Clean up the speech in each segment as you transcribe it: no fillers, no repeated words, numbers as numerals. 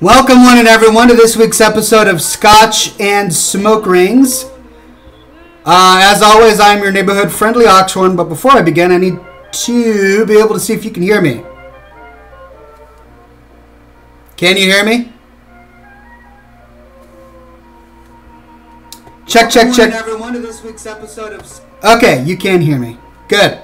Welcome one and everyone to this week's episode of Scotch and Smoke Rings. As always, I'm your neighborhood friendly Oxhorn, but before I begin, I need to be able to see if you can hear me. Can you hear me? Check, check, check. Welcome everyone to this week's episode of... Okay, you can hear me. Good.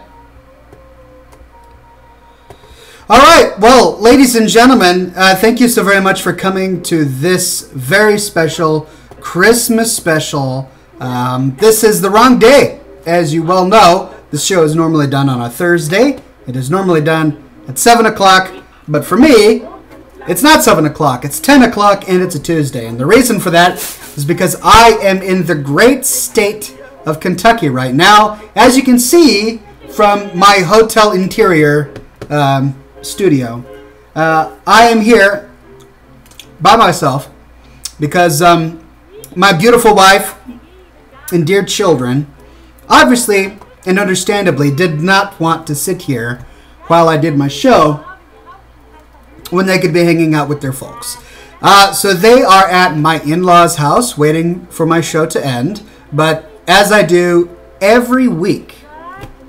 All right, well, ladies and gentlemen, thank you so very much for coming to this very special Christmas special. This is the wrong day. As you well know, this show is normally done on a Thursday. It is normally done at 7 o'clock, but for me, it's not 7 o'clock. It's 10 o'clock, and it's a Tuesday. And the reason for that is because I am in the great state of Kentucky right now, as you can see from my hotel interior studio. I am here by myself because my beautiful wife and dear children obviously and understandably did not want to sit here while I did my show when they could be hanging out with their folks. So they are at my in-laws' house waiting for my show to end. But as I do every week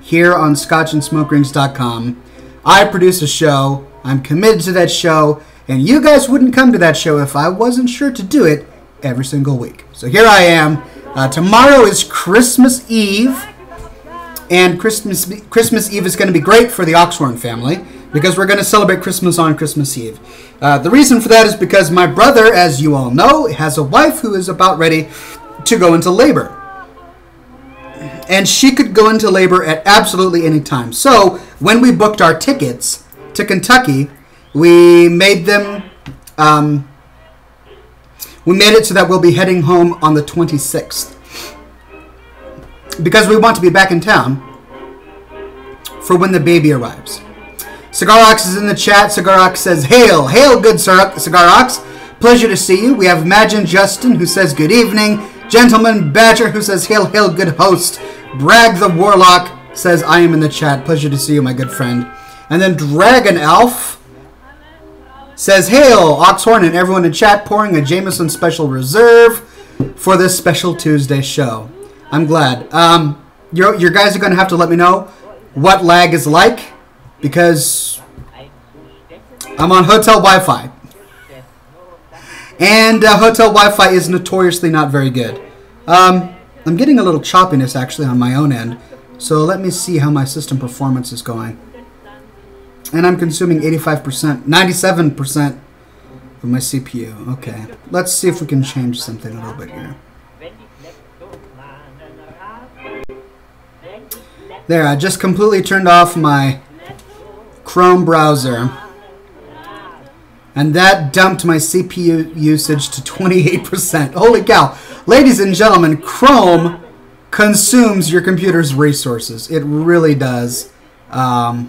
here on ScotchandSmokerings.com, I produce a show, I'm committed to that show, and you guys wouldn't come to that show if I wasn't sure to do it every single week. So here I am. Tomorrow is Christmas Eve, and Christmas Eve is going to be great for the Oxhorn family because we're going to celebrate Christmas on Christmas Eve. The reason for that is because my brother, as you all know, has a wife who is about ready to go into labor. And she could go into labor at absolutely any time. So when we booked our tickets to Kentucky, we made them, we made it so that we'll be heading home on the 26th. Because we want to be back in town for when the baby arrives. Cigar Ox is in the chat. Cigar Ox says, "Hail, hail, good Cigar Ox. Pleasure to see you." We have Imagine Justin who says, "Good evening." Gentleman Badger who says, "Hail, hail, good host." Bragg the Warlock says, "I am in the chat. Pleasure to see you, my good friend." And then Dragon Elf says, "Hail, Oxhorn and everyone in chat, pouring a Jameson Special Reserve for this special Tuesday show." I'm glad. You guys are going to have to let me know what lag is like because I'm on hotel Wi-Fi. And hotel Wi-Fi is notoriously not very good. I'm getting a little choppiness actually on my own end. So let me see how my system performance is going. And I'm consuming 85%, 97% of my CPU. Okay. Let's see if we can change something a little bit here. There, I just completely turned off my Chrome browser. And that dumped my CPU usage to 28%. Holy cow. Ladies and gentlemen, Chrome consumes your computer's resources. It really does. But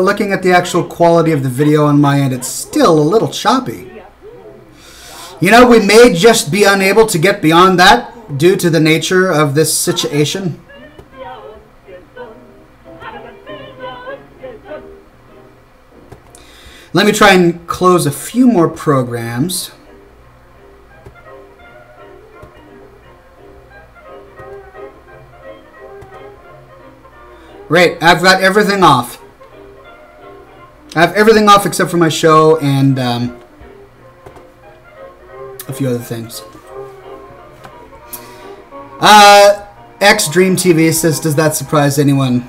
looking at the actual quality of the video on my end, it's still a little choppy. You know, we may just be unable to get beyond that due to the nature of this situation. Let me try and close a few more programs. Great, I've got everything off. I have everything off except for my show and a few other things. X Dream TV says, "Does that surprise anyone?"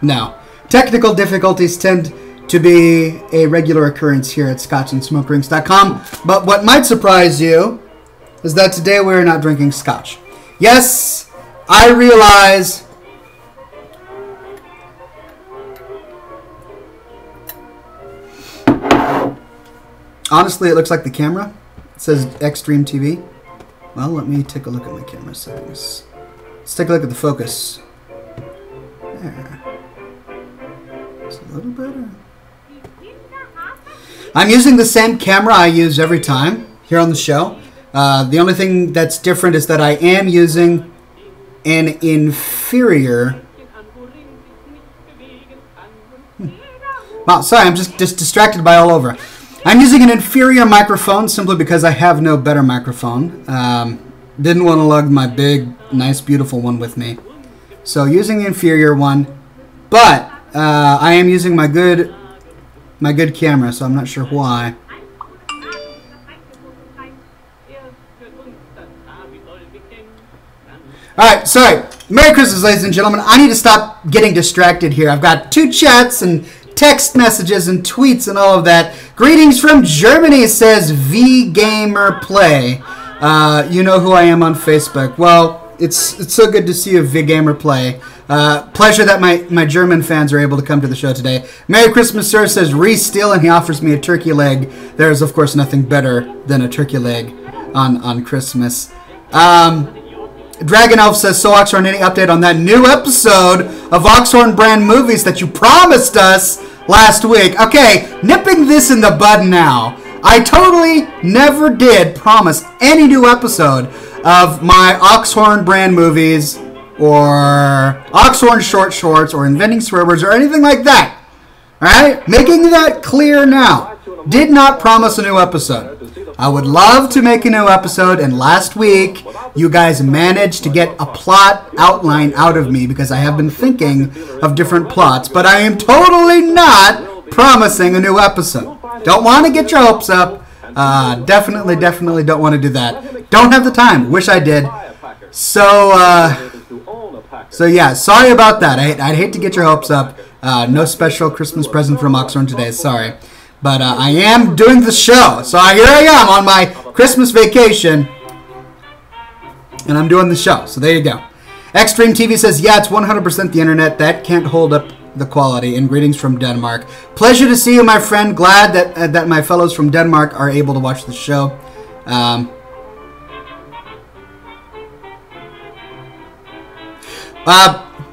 No. Technical difficulties tend to be a regular occurrence here at ScotchandSmokerings.com. But what might surprise you is that today we're not drinking Scotch. Yes, I realize honestly, it looks like the camera. It says Extreme TV. Well, let me take a look at my camera settings. Let's take a look at the focus. There. It's a little better. I'm using the same camera I use every time here on the show. The only thing that's different is that I am using an inferior Wow, sorry, I'm just distracted by all over. I'm using an inferior microphone simply because I have no better microphone. Didn't want to lug my big, nice, beautiful one with me. So using the inferior one, but I am using my good camera, so I'm not sure why. Alright, sorry. Merry Christmas, ladies and gentlemen. I need to stop getting distracted here. I've got 2 chats and text messages and tweets and all of that. Greetings from Germany, says VGamerPlay. You know who I am on Facebook. Well, it's so good to see you, VGamerPlay. Pleasure that my German fans are able to come to the show today. Merry Christmas, sir, says Reese Steele, and he offers me a turkey leg. There's, of course, nothing better than a turkey leg on Christmas. Dragon Elf says, so Oxhorn, any update on that new episode of Oxhorn brand movies that you promised us last week? Okay, nipping this in the bud now. I totally never did promise any new episode of my Oxhorn brand movies or Oxhorn short shorts or inventing swear words or anything like that. Alright? Making that clear now. Did not promise a new episode. I would love to make a new episode, and last week you guys managed to get a plot outline out of me because I have been thinking of different plots, but I am totally not promising a new episode. Don't want to get your hopes up. Definitely don't want to do that. Don't have the time. Wish I did. So yeah, sorry about that. I'd hate to get your hopes up. No special Christmas present from Oxhorn today. Sorry. But I am doing the show. So here I am on my Christmas vacation. And I'm doing the show. So there you go. Extreme TV says, yeah, it's 100% the internet. That can't hold up the quality. And greetings from Denmark. Pleasure to see you, my friend. Glad that my fellows from Denmark are able to watch the show.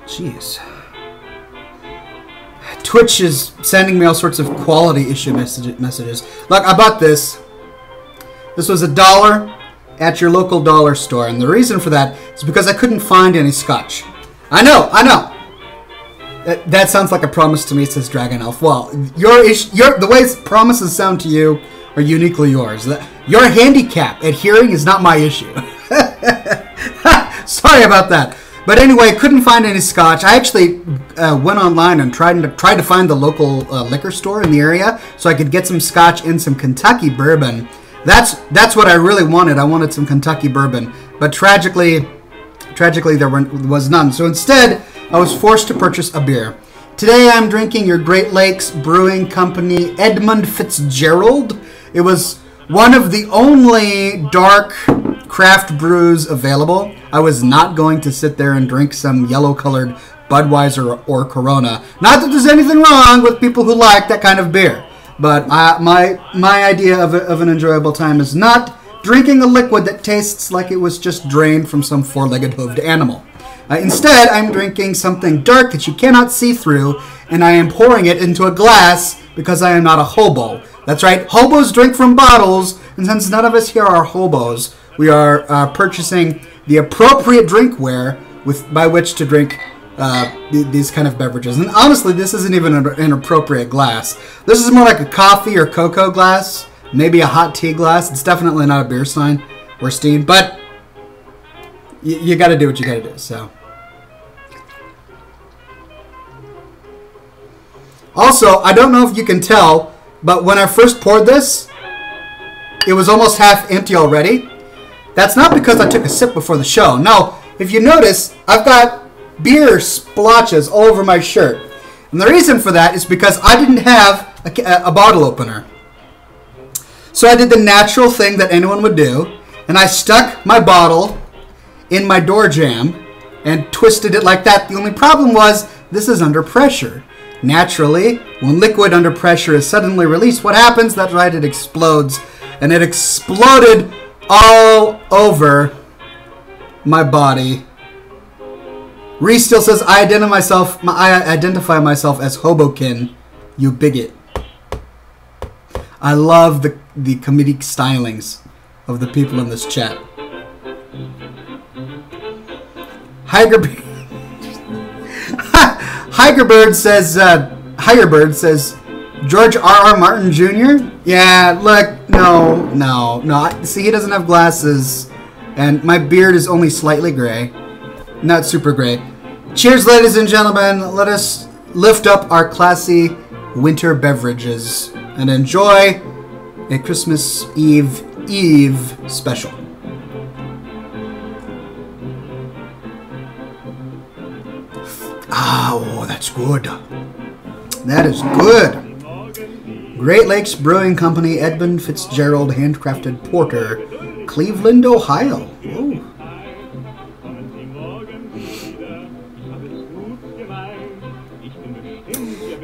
Jeez. Twitch is sending me all sorts of quality issue messages. Look, I bought this. This was $1 at your local dollar store, and the reason for that is because I couldn't find any Scotch. I know. That sounds like a promise to me, says Dragon Elf. Well, the way promises sound to you are uniquely yours. Your handicap at hearing is not my issue. Sorry about that. But anyway, couldn't find any Scotch. I actually went online and tried to find the local liquor store in the area so I could get some Scotch and some Kentucky bourbon. That's what I really wanted. I wanted some Kentucky bourbon, but tragically there was none. So instead, I was forced to purchase a beer. Today, I'm drinking your Great Lakes Brewing Company Edmund Fitzgerald. It was one of the only dark craft brews available. I was not going to sit there and drink some yellow-colored Budweiser or Corona. Not that there's anything wrong with people who like that kind of beer, but my idea of an enjoyable time is not drinking a liquid that tastes like it was just drained from some four-legged hooved animal. Instead, I'm drinking something dark that you cannot see through, and I am pouring it into a glass because I am not a hobo. That's right, hobos drink from bottles, and since none of us here are hobos, we are purchasing the appropriate drinkware by which to drink these kind of beverages. And honestly, this isn't even an appropriate glass. This is more like a coffee or cocoa glass, maybe a hot tea glass. It's definitely not a beer stein or steam, but you got to do what you got to do. So, also, I don't know if you can tell, but when I first poured this, it was almost half empty already. That's not because I took a sip before the show. No, if you notice, I've got beer splotches all over my shirt. And the reason for that is because I didn't have a bottle opener. So I did the natural thing that anyone would do, and I stuck my bottle in my door jamb and twisted it like that. The only problem was this is under pressure. Naturally, when liquid under pressure is suddenly released, what happens? That's right, it explodes. And it exploded all over my body. Reese still says, I identify myself as Hoboken, you bigot. I love the comedic stylings of the people in this chat. Higerbird says, George R.R. Martin Jr.? Yeah, look, no. See, he doesn't have glasses, and my beard is only slightly gray. Not super gray. Cheers, ladies and gentlemen. Let us lift up our classy winter beverages and enjoy a Christmas Eve special. Oh, that's good. That is good. Great Lakes Brewing Company, Edmund Fitzgerald Handcrafted Porter, Cleveland, Ohio. Ooh.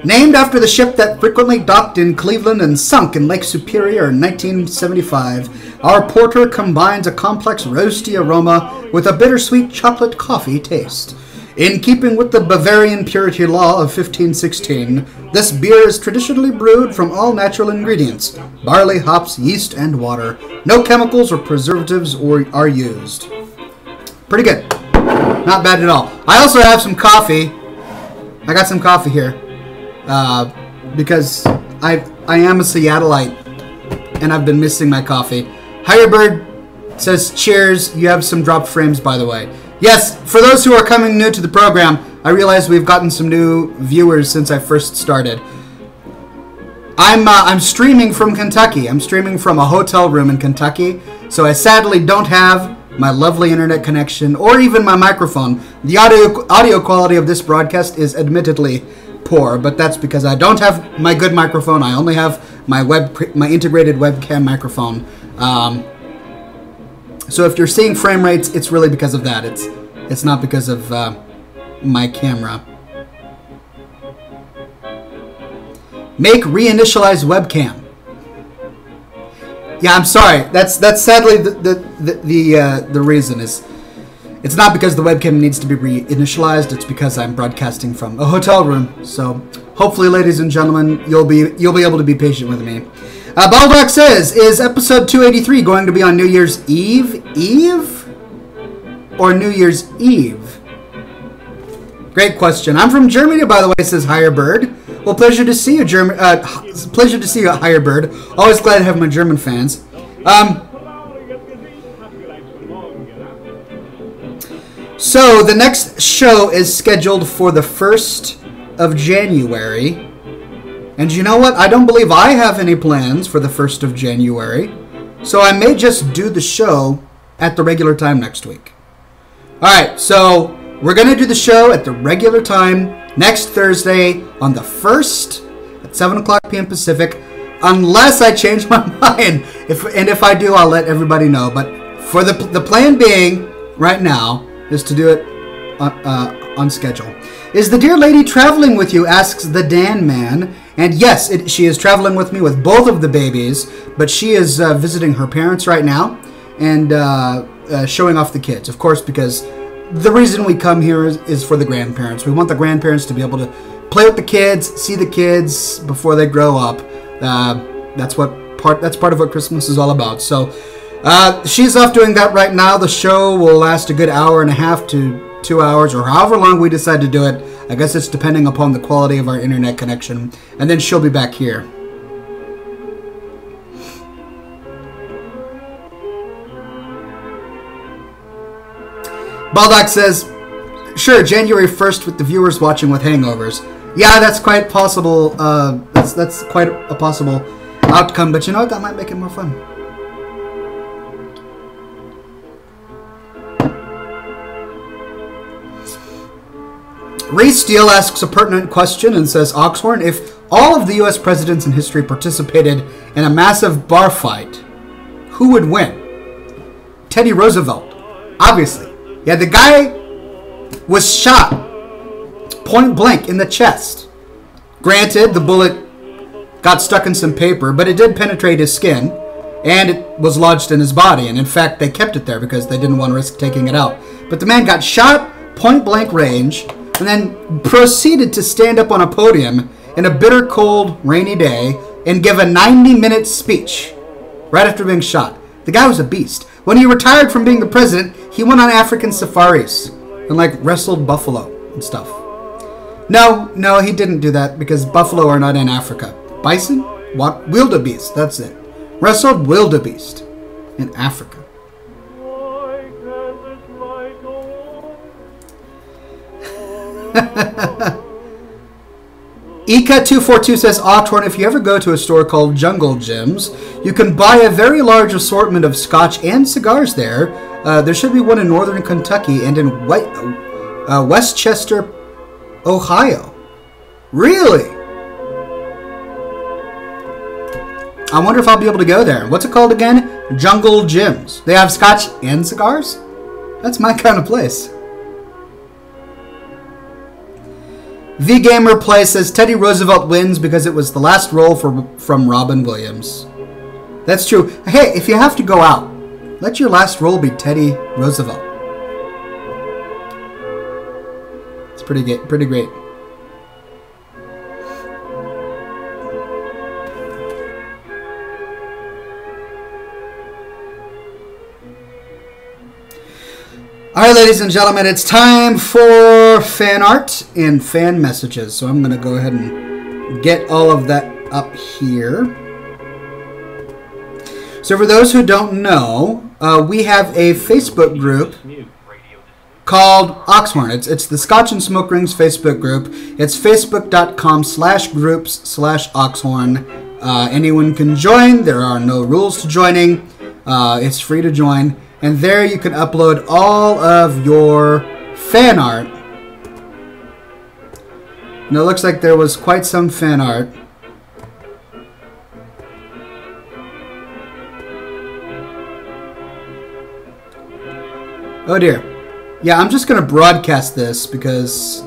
Named after the ship that frequently docked in Cleveland and sunk in Lake Superior in 1975, our porter combines a complex roasty aroma with a bittersweet chocolate coffee taste. In keeping with the Bavarian purity law of 1516, this beer is traditionally brewed from all natural ingredients: barley, hops, yeast, and water. No chemicals or preservatives are used. Pretty good. Not bad at all. I also have some coffee. I got some coffee here. Because I am a Seattleite and I've been missing my coffee. Hirebird says, cheers. You have some dropped frames, by the way. Yes, for those who are coming new to the program, I realize we've gotten some new viewers since I first started. I'm streaming from Kentucky. I'm streaming from a hotel room in Kentucky, so I sadly don't have my lovely internet connection or even my microphone. The audio quality of this broadcast is admittedly poor, but that's because I don't have my good microphone. I only have my integrated webcam microphone. So if you're seeing frame rates, it's really because of that. It's not because of my camera. Make reinitialize webcam. Yeah, I'm sorry. That's sadly the reason is. It's not because the webcam needs to be reinitialized. It's because I'm broadcasting from a hotel room. So hopefully, ladies and gentlemen, you'll be able to be patient with me. Baldock says, is episode 283 going to be on New Year's Eve or New Year's Eve? Great question. I'm from Germany, by the way, says Hirebird. Well, pleasure to see you, pleasure to see you, Hirebird. Always glad to have my German fans. So the next show is scheduled for the 1st of January. And you know what? I don't believe I have any plans for the 1st of January. So I may just do the show at the regular time next week. Alright, so we're going to do the show at the regular time next Thursday on the 1st at 7 o'clock p.m. Pacific. Unless I change my mind. If I do, I'll let everybody know. But for the plan being, right now, is to do it on schedule. Is the dear lady traveling with you, asks the Dan man. And yes, she is traveling with me with both of the babies, but she is visiting her parents right now and showing off the kids, of course, because the reason we come here is for the grandparents. We want the grandparents to be able to play with the kids, see the kids before they grow up. That's part of what Christmas is all about. So she's off doing that right now. The show will last a good hour and a half to 2 hours, or however long we decide to do it. I guess it's depending upon the quality of our internet connection. And then she'll be back here. Baldock says, sure, January 1st with the viewers watching with hangovers. Yeah, that's quite possible. That's quite a possible outcome. But you know what? That might make it more fun. Ray Steele asks a pertinent question and says, Oxhorn, if all of the U.S. presidents in history participated in a massive bar fight, who would win? Teddy Roosevelt. Obviously. Yeah, the guy was shot point blank in the chest. Granted, the bullet got stuck in some paper, but it did penetrate his skin, and it was lodged in his body. And in fact, they kept it there because they didn't want to risk taking it out. But the man got shot point blank range, and then proceeded to stand up on a podium in a bitter, cold, rainy day and give a 90-minute speech right after being shot. The guy was a beast. When he retired from being the president, he went on African safaris and, wrestled buffalo and stuff. No, he didn't do that because buffalo are not in Africa. Bison? What? Wildebeest, that's it. Wrestled wildebeest in Africa. Ika242 says, Oxhorn, if you ever go to a store called Jungle Gyms, you can buy a very large assortment of Scotch and cigars there. There should be one in northern Kentucky and in Westchester, Ohio. Really? I wonder if I'll be able to go there. What's it called again? Jungle Gyms. They have Scotch and cigars? That's my kind of place. VGamer Play says Teddy Roosevelt wins because it was the last roll from Robin Williams. That's true. Hey, if you have to go out, let your last roll be Teddy Roosevelt. It's pretty great. Alright, ladies and gentlemen, it's time for fan art and fan messages. So I'm going to go ahead and get all of that up here. So for those who don't know, we have a Facebook group called Oxhorn. It's the Scotch and Smoke Rings Facebook group. It's facebook.com/groups/Oxhorn. Anyone can join. There are no rules to joining. It's free to join. And there you can upload all of your fan art. And it looks like there was quite some fan art. Oh dear. Yeah, I'm just going to broadcast this because...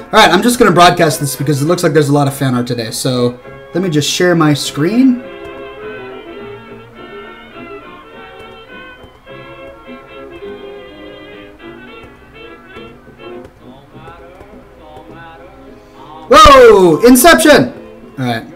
Alright, I'm just going to broadcast this because it looks like there's a lot of fan art today. So... let me just share my screen. Whoa! Inception! Alright.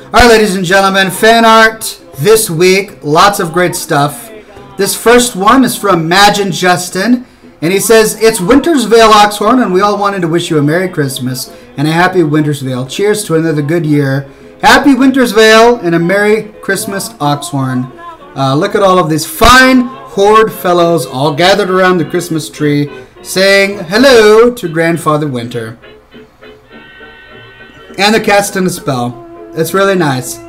Alright, ladies and gentlemen, fan art this week. Lots of great stuff. This first one is from Magin Justin, and he says, it's Winter's Veil, Oxhorn, and we all wanted to wish you a Merry Christmas and a Happy Winter's Veil. Cheers to another good year. Happy Winter's Veil and a Merry Christmas, Oxhorn. Look at all of these fine horde fellows all gathered around the Christmas tree saying hello to Grandfather Winter. And they're casting a spell. It's really nice.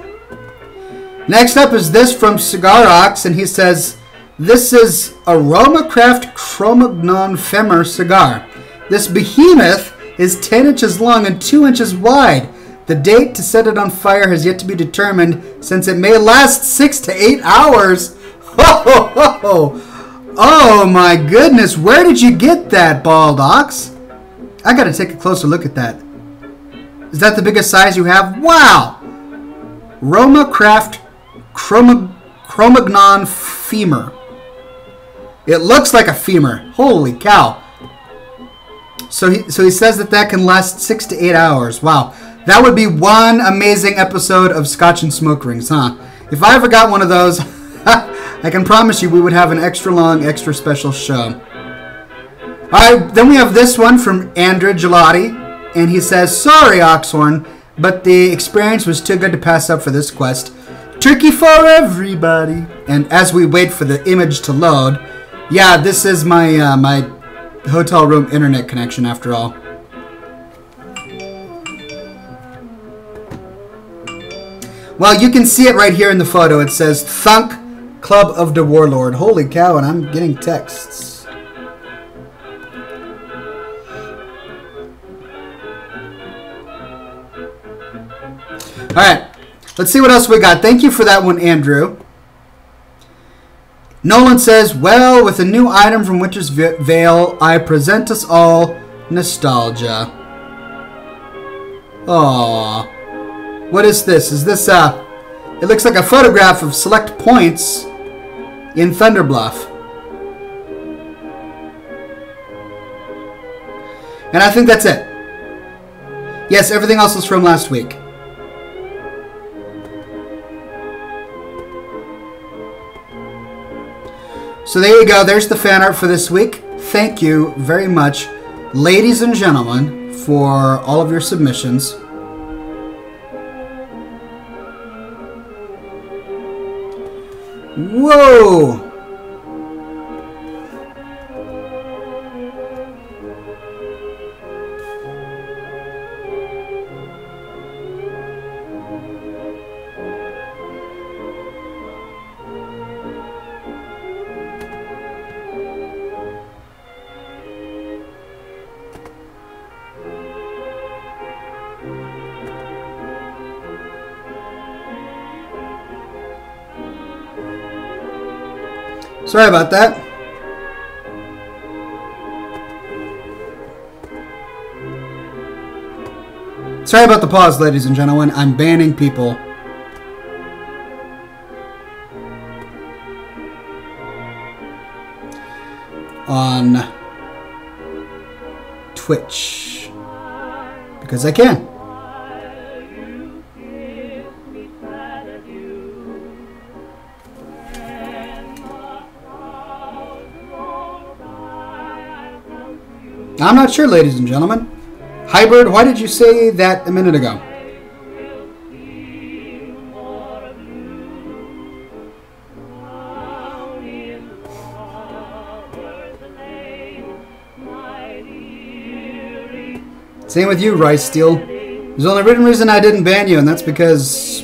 Next up is this from Cigar Ox, and he says... this is Warcraft Cro-Magnon Femur cigar. This behemoth is 10 inches long and 2 inches wide. The date to set it on fire has yet to be determined since it may last 6 to 8 hours. Ho, ho, ho. Oh my goodness, where did you get that, Bald Ox? I gotta take a closer look at that. Is that the biggest size you have? Wow! Warcraft Cro-Magnon Femur. It looks like a femur. Holy cow. So he says that can last 6 to 8 hours. Wow. That would be one amazing episode of Scotch and Smoke Rings, huh? If I ever got one of those, I can promise you we would have an extra long, extra special show. Alright, then we have this one from Andrew Gelati. And he says, sorry, Oxhorn, but the experience was too good to pass up for this quest. Turkey for everybody. And as we wait for the image to load... yeah, this is my my hotel room internet connection after all. Well, you can see it right here in the photo. It says Thunk Club of the Warlord. Holy cow, and I'm getting texts. Alright, let's see what else we got. Thank you for that one, Andrew. Nolan says, well, with a new item from Winter's Veil, I present us all nostalgia. Aww. What is this? Is this, it looks like a photograph of select points in Thunderbluff. And I think that's it. Yes, everything else is from last week. So there you go. There's the fan art for this week. Thank you very much, ladies and gentlemen, for all of your submissions. Whoa! Sorry about that. Sorry about the pause, ladies and gentlemen. I'm banning people. On Twitch. Because I can. I'm not sure, ladies and gentlemen. Hybrid, why did you say that a minute ago? Same with you, Rice Steel. There's only written reason I didn't ban you, and that's because...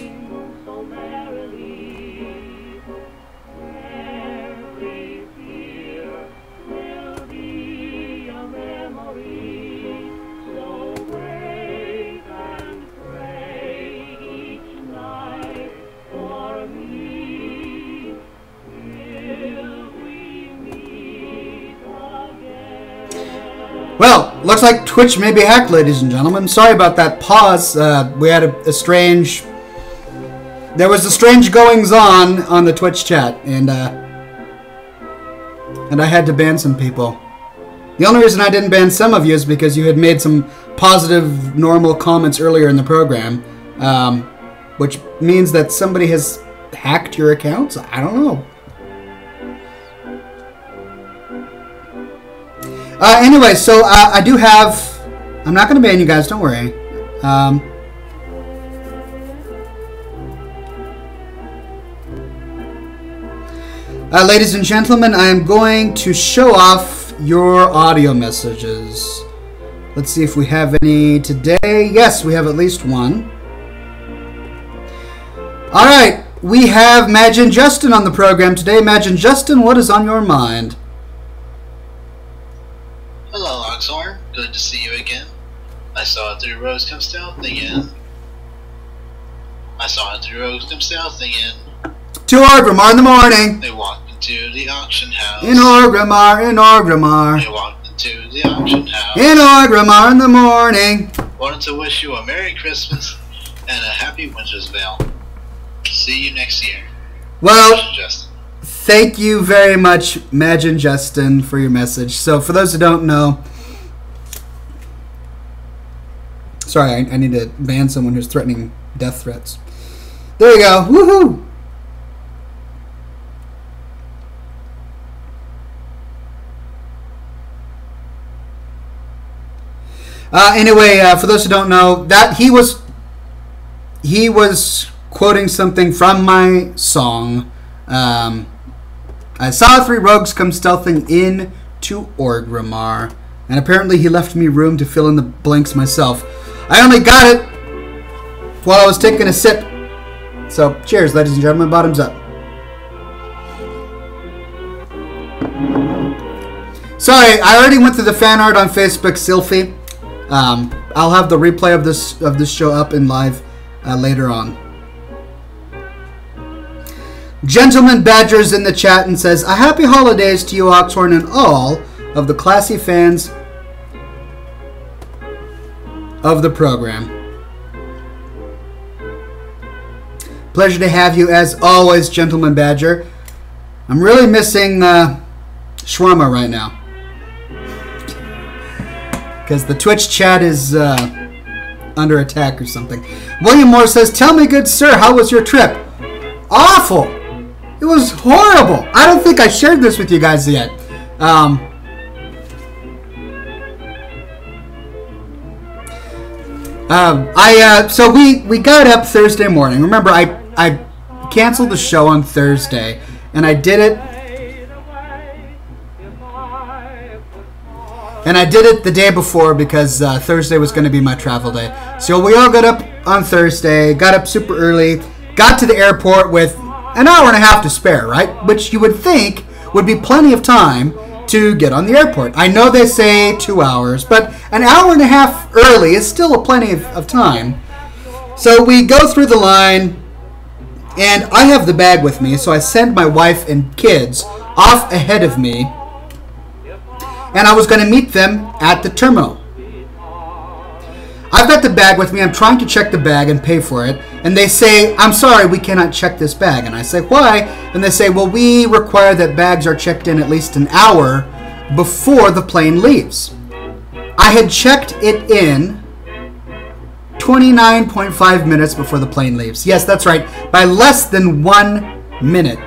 Well, looks like Twitch may be hacked, ladies and gentlemen. Sorry about that pause. We had a strange... There was a strange goings-on the Twitch chat, and I had to ban some people. The only reason I didn't ban some of you is because you had made some positive, normal comments earlier in the program, which means that somebody has hacked your accounts? I don't know. Anyway, so I do have... I'm not going to ban you guys, don't worry. Ladies and gentlemen, I am going to show off your audio messages. Let's see if we have any today. Yes, we have at least one. Alright, we have Imagine Justin on the program today. Imagine Justin, what is on your mind? Hello, Oxhorn. Good to see you again. I saw it through Rose Come Stealth again. To Orgrimmar in the morning. They walked into the auction house. In Orgrimmar, in Orgrimmar. They walked into the auction house. In Orgrimmar in the morning. Wanted to wish you a Merry Christmas and a Happy Winter's Veil. See you next year. Well, Imagine Justin. Thank you very much, Imagine Justin, for your message. So, for those who don't know... Sorry, I need to ban someone who's threatening death threats. There you go. Woohoo! Anyway, for those who don't know, that he was quoting something from my song. I saw 3 rogues come stealthing in to Orgrimmar, and apparently he left me room to fill in the blanks myself. I only got it while I was taking a sip. So, cheers, ladies and gentlemen. Bottoms up. Sorry, I already went through the fan art on Facebook, Sylphie. I'll have the replay of this show up in live later on. Gentleman Badger's in the chat and says, a happy holidays to you, Oxhorn, and all of the classy fans of the program. Pleasure to have you as always, Gentleman Badger. I'm really missing shawarma right now, because the Twitch chat is under attack or something. William Moore says, tell me, good sir, how was your trip? Awful! It was horrible. I don't think I shared this with you guys yet. So we got up Thursday morning. Remember, I canceled the show on Thursday, and I did it. And I did it the day before because Thursday was going to be my travel day. So we all got up on Thursday, got up super early, got to the airport with an hour and a half to spare, right? Which you would think would be plenty of time to get on the airport. I know they say 2 hours, but an hour and a half early is still a plenty of time. So we go through the line, and I have the bag with me, so I send my wife and kids off ahead of me, and I was going to meet them at the terminal. I've got the bag with me. I'm trying to check the bag and pay for it. And they say, I'm sorry, we cannot check this bag. And I say, why? And they say, well, we require that bags are checked in at least an hour before the plane leaves. I had checked it in 29.5 minutes before the plane leaves. Yes, that's right. By less than 1 minute.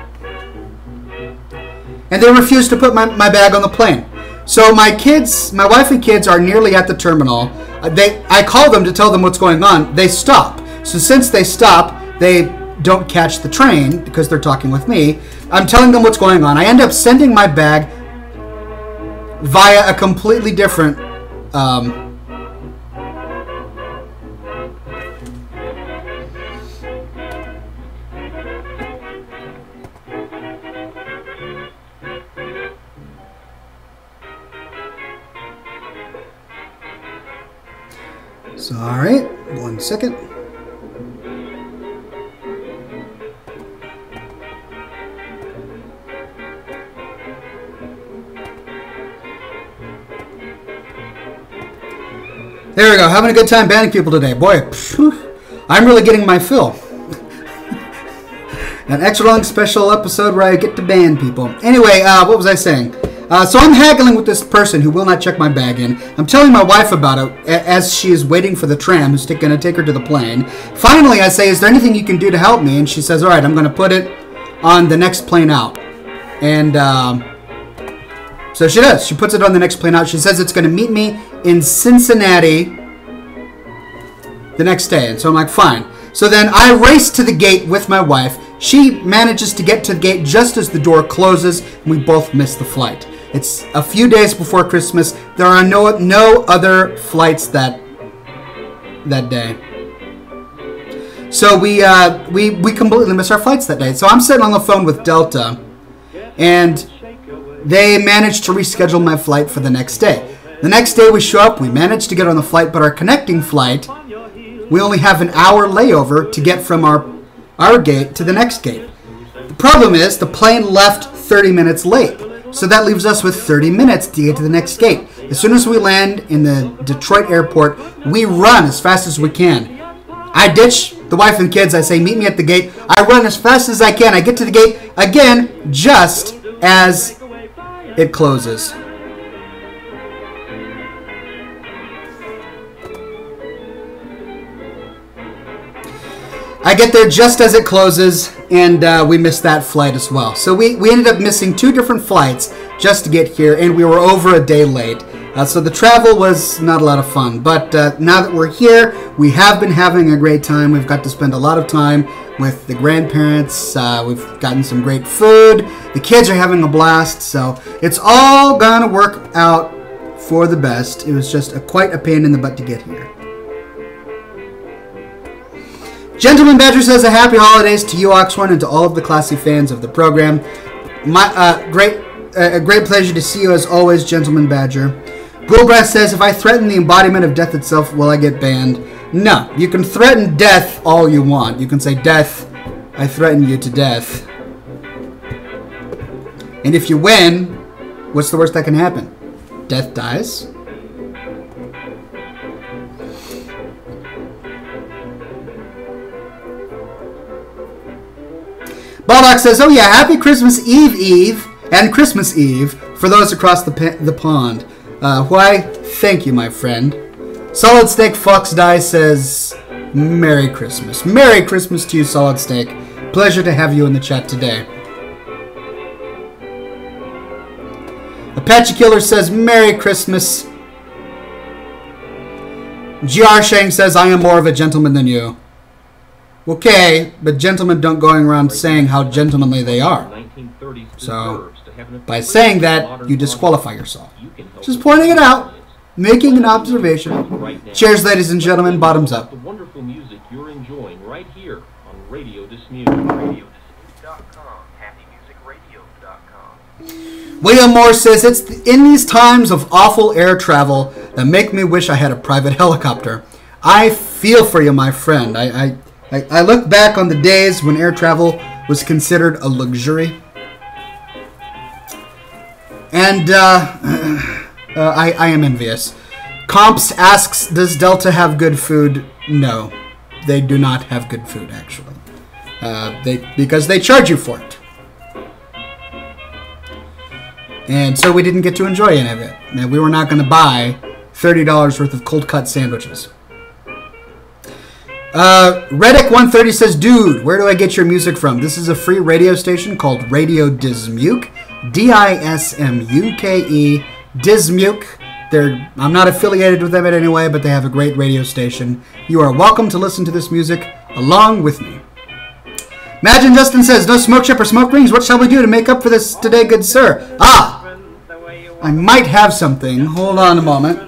And they refused to put my bag on the plane. So my wife and kids are nearly at the terminal. I call them to tell them what's going on. They stop. So since they stop, they don't catch the train because they're talking with me. I'm telling them what's going on. I end up sending my bag via a completely different Sorry, 1 second. There we go, having a good time banning people today. Boy, I'm really getting my fill. An extra long special episode where I get to ban people. Anyway, what was I saying? So I'm haggling with this person who will not check my bag in. I'm telling my wife about it as she is waiting for the tram who's going to take her to the plane. Finally, I say, is there anything you can do to help me? And she says, all right, I'm going to put it on the next plane out. And so she does. She puts it on the next plane out. She says it's going to meet me in Cincinnati the next day. And so I'm like, fine. So then I race to the gate with my wife. She manages to get to the gate just as the door closes, and we both miss the flight. It's a few days before Christmas. There are no other flights that day. So we completely miss our flights that day. So I'm sitting on the phone with Delta, and they managed to reschedule my flight for the next day. The next day we show up, we manage to get on the flight, but our connecting flight, we only have an hour layover to get from our gate to the next gate. The problem is the plane left 30 minutes late. So that leaves us with 30 minutes to get to the next gate. As soon as we land in the Detroit airport, we run as fast as we can. I ditch the wife and kids. I say, meet me at the gate. I run as fast as I can. I get to the gate again just as it closes. I get there just as it closes, and we missed that flight as well. So we ended up missing 2 different flights just to get here, and we were over a day late. So the travel was not a lot of fun. But now that we're here, we have been having a great time. We've got to spend a lot of time with the grandparents. We've gotten some great food. The kids are having a blast. So it's all going to work out for the best. It was just quite a pain in the butt to get here. Gentleman Badger says a happy holidays to you, Oxhorn, and to all of the classy fans of the program. A great pleasure to see you as always, Gentleman Badger. Ghoulbrass says, if I threaten the embodiment of death itself, will I get banned? No, you can threaten death all you want. You can say, death, I threaten you to death. And if you win, what's the worst that can happen? Death dies. Baldock says, oh yeah, happy Christmas Eve and Christmas Eve for those across the pond. Why, thank you, my friend. Solid Steak Fox Die says, Merry Christmas. Merry Christmas to you, Solid Steak. Pleasure to have you in the chat today. Apache Killer says, Merry Christmas. GR Shang says, I am more of a gentleman than you. Okay, but gentlemen don't go around saying how gentlemanly they are. So, by saying that, you disqualify yourself. Just pointing it out, making an observation. Cheers, ladies and gentlemen, bottoms up. The wonderful music you're enjoying right here on Radio Dismute. RadioDismute.com, HappyMusicRadio.com. William Moore says, it's in these times of awful air travel that make me wish I had a private helicopter. I feel for you, my friend. I look back on the days when air travel was considered a luxury. And I am envious. Comps asks, does Delta have good food? No, they do not have good food, actually. Because they charge you for it. And so we didn't get to enjoy any of it. And we were not going to buy $30 worth of cold cut sandwiches. Reddick130 says, dude, where do I get your music from? This is a free radio station called Radio Dismuke. D-I-S-M-U-K-E. Dismuke. I'm not affiliated with them in any way, but they have a great radio station. You are welcome to listen to this music along with me. Imagine Justin says, no smoke chip or smoke rings. What shall we do to make up for this today, good sir? Ah, I might have something. Hold on a moment.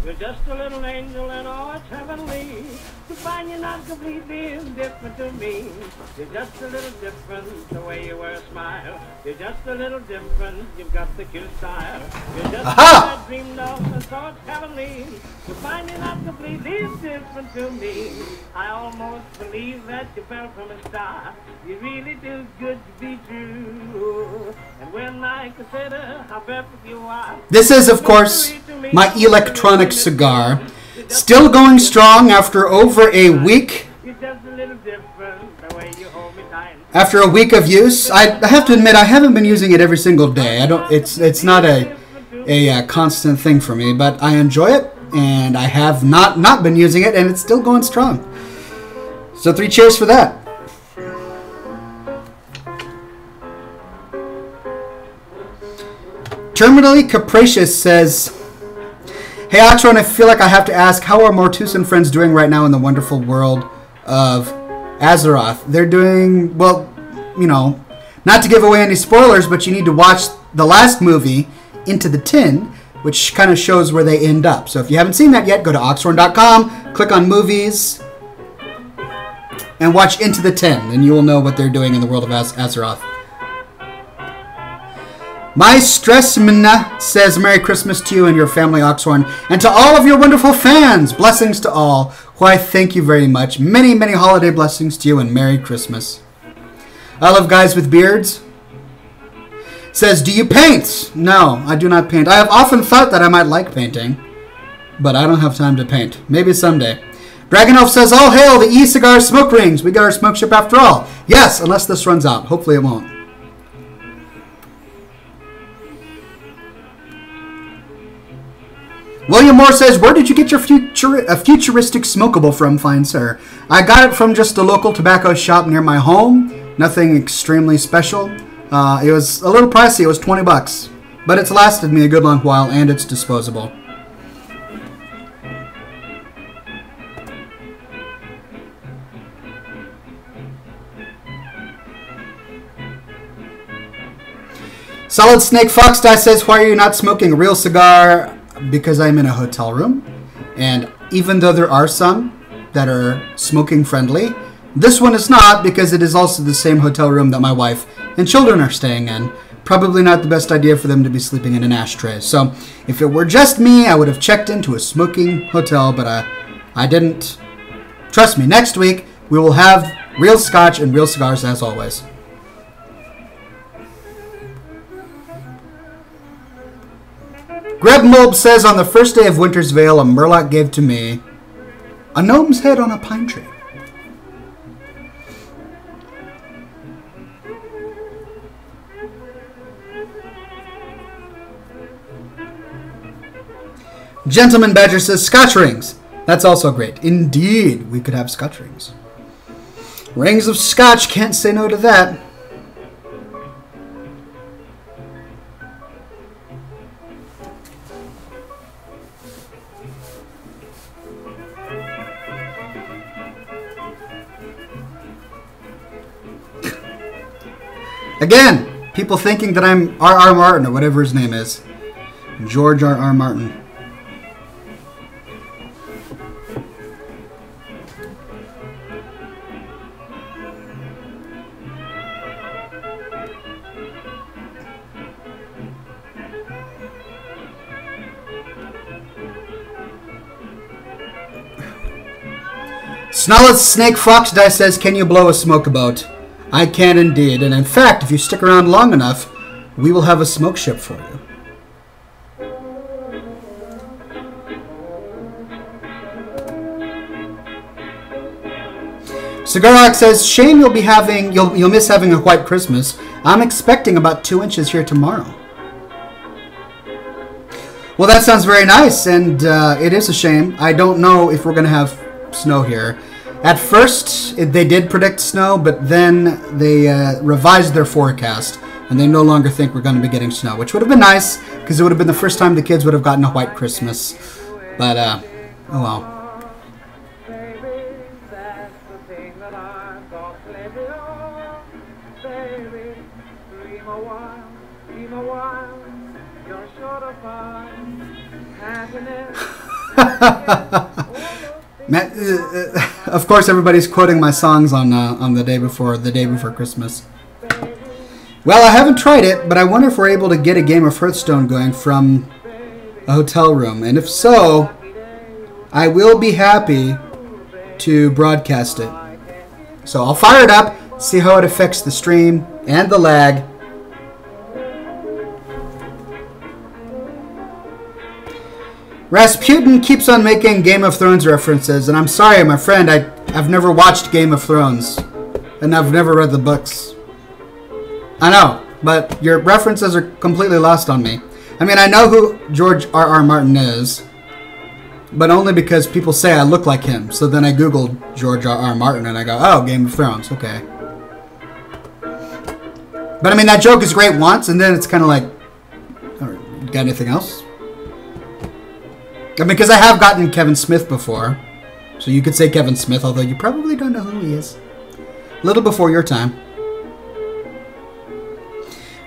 You're just a little angel and all it's heavenly. To find you're not completely indifferent to me. You're just a little different the way you wear a smile. You're just a little different, you've got the cute style. You're just what I dreamed of and so it's heavenly. To find you're not completely different to me. I almost believe that you fell from a star. You really do good to be true. And when I consider how perfect you are. This is, of course, my electronic cigar. Still going strong after over a week. After a week of use, I have to admit I haven't been using it every single day. It's not a constant thing for me, but I enjoy it, and I have not been using it, and it's still going strong. So 3 cheers for that. Terminally Capricious says, hey Oxhorn, I feel like I have to ask, how are Mortusan friends doing right now in the wonderful world of Azeroth? They're doing, well, you know, not to give away any spoilers, but you need to watch the last movie, Into the Tin, which kind of shows where they end up. So if you haven't seen that yet, go to Oxhorn.com, click on movies, and watch Into the Tin, and you will know what they're doing in the world of Azeroth. My Stressmana says, Merry Christmas to you and your family, Oxhorn, and to all of your wonderful fans. Blessings to all. Why, thank you very much. Many, many holiday blessings to you and Merry Christmas. I love guys with beards. Says, do you paint? No, I do not paint. I have often thought that I might like painting, but I don't have time to paint. Maybe someday. Dragonelf says, all hail the e-cigar smoke rings. We got our smoke ship after all. Yes, unless this runs out. Hopefully it won't. William Moore says, where did you get your futuristic smokable from, fine sir? I got it from just a local tobacco shop near my home. Nothing extremely special. It was a little pricey. It was $20. But it's lasted me a good long while, and it's disposable. Solid Snake Fox Die says, why are you not smoking a real cigar? Because I'm in a hotel room, and even though there are some that are smoking friendly, this one is not, because it is also the same hotel room that my wife and children are staying in. Probably not the best idea for them to be sleeping in an ashtray. So if it were just me, I would have checked into a smoking hotel, but I didn't. Trust me, next week we will have real scotch and real cigars as always. Greb Mulb says, on the first day of Winter's Veil, a Murloc gave to me a gnome's head on a pine tree. Gentleman Badger says, Scotch rings. That's also great. Indeed, we could have Scotch rings. Rings of Scotch, can't say no to that. Again, people thinking that I'm R.R. Martin or whatever his name is. George R.R. Martin. Snarled Snake Fox Dice says, can you blow a smoke boat? I can indeed, and in fact, if you stick around long enough, we will have a smoke ship for you. Cigarock says, shame you'll miss having a white Christmas. I'm expecting about 2 inches here tomorrow. Well, that sounds very nice, and it is a shame. I don't know if we're going to have snow here. At first, they did predict snow, but then they revised their forecast, and they no longer think we're going to be getting snow, which would have been nice, because it would have been the first time the kids would have gotten a white Christmas. But, oh well. Of course, everybody's quoting my songs on the day before Christmas. Well, I haven't tried it, but I wonder if we're able to get a game of Hearthstone going from a hotel room, and if so, I will be happy to broadcast it. So I'll fire it up, see how it affects the stream and the lag. Rasputin keeps on making Game of Thrones references, and I'm sorry, my friend, I've never watched Game of Thrones, and I've never read the books. I know, but your references are completely lost on me. I mean, I know who George R.R. Martin is, but only because people say I look like him. So then I googled George R.R. Martin, and I go, oh, Game of Thrones, okay. But I mean, that joke is great once, and then it's kind of like, got anything else? I mean, because I have gotten Kevin Smith before. So you could say Kevin Smith, although you probably don't know who he is. A little before your time.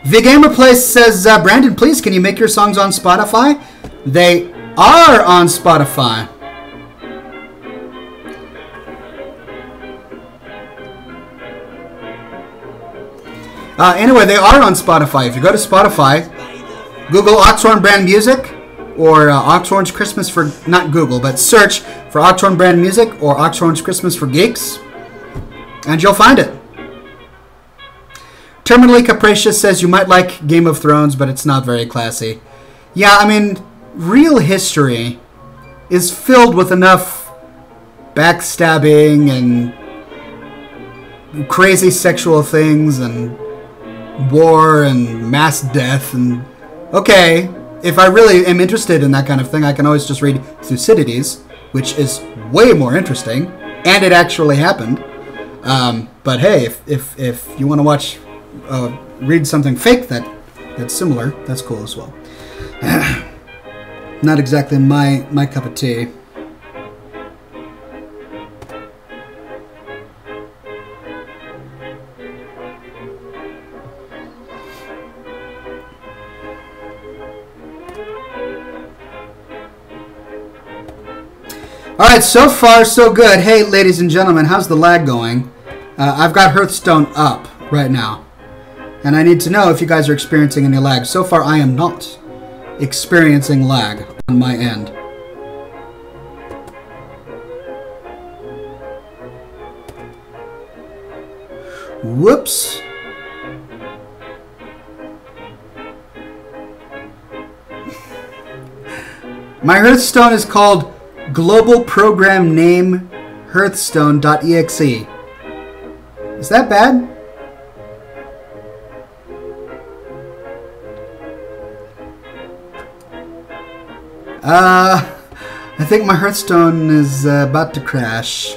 The Gamer Place says, Brandon, please, can you make your songs on Spotify? They are on Spotify. Anyway, they are on Spotify. If you go to Spotify, Google Oxhorn Brand Music, or Oxhorn's Christmas for, not Google, but search for Oxhorn Brand Music or Oxhorn's Christmas for Geeks, and you'll find it. Terminally Capricious says you might like Game of Thrones, but it's not very classy. Yeah, I mean, real history is filled with enough backstabbing and crazy sexual things and war and mass death and, okay, if I really am interested in that kind of thing, I can always just read Thucydides, which is way more interesting, and it actually happened. But hey, if you want to watch, read something fake that's similar, that's cool as well. Not exactly my cup of tea. Alright, so far so good. Hey, ladies and gentlemen, how's the lag going? I've got Hearthstone up right now. And I need to know if you guys are experiencing any lag. So far, I am not experiencing lag on my end. Whoops. My Hearthstone is called Global Program Name Hearthstone.exe. Is that bad? I think my Hearthstone is about to crash.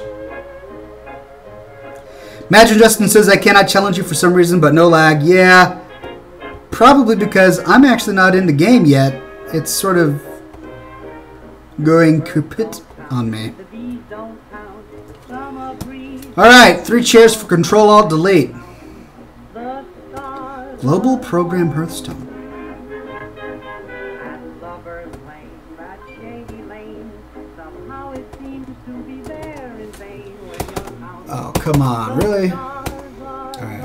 Imagine Justin says, I cannot challenge you for some reason, but no lag. Yeah, probably because I'm actually not in the game yet. It's sort of going kaput on me. Alright, 3 cheers for Control-Alt-Delete. Global Program Hearthstone. And lovers lane, that shady lane, somehow it seems to be there in vain when you're out. Oh, come on, really? Alright.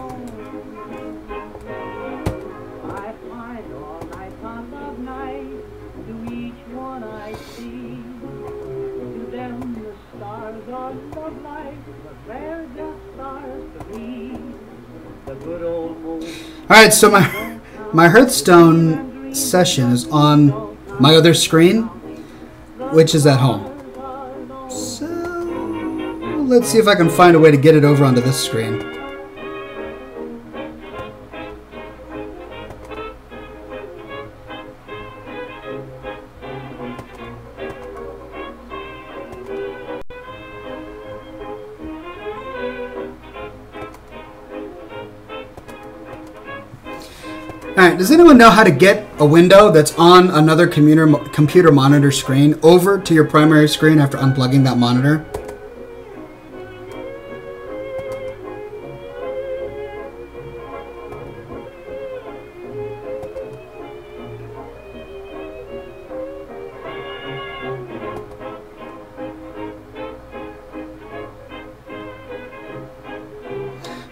I find all night on love night, to each one I see. To them the stars are love light, but they're just stars to me. The good old moon. Alright, so my Hearthstone session is on my other screen, which is at home. So let's see if I can find a way to get it over onto this screen. Alright, does anyone know how to get a window that's on another computer monitor screen over to your primary screen after unplugging that monitor?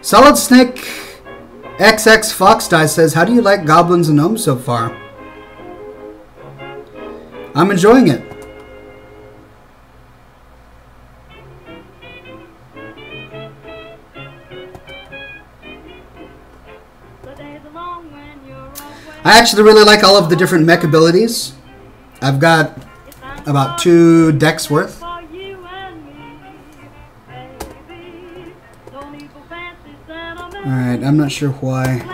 Solid Snake XX Fox Dice says, how do you like Goblins and Gnomes so far? I'm enjoying it. I actually really like all of the different mech abilities. I've got about 2 decks worth. Alright, I'm not sure why.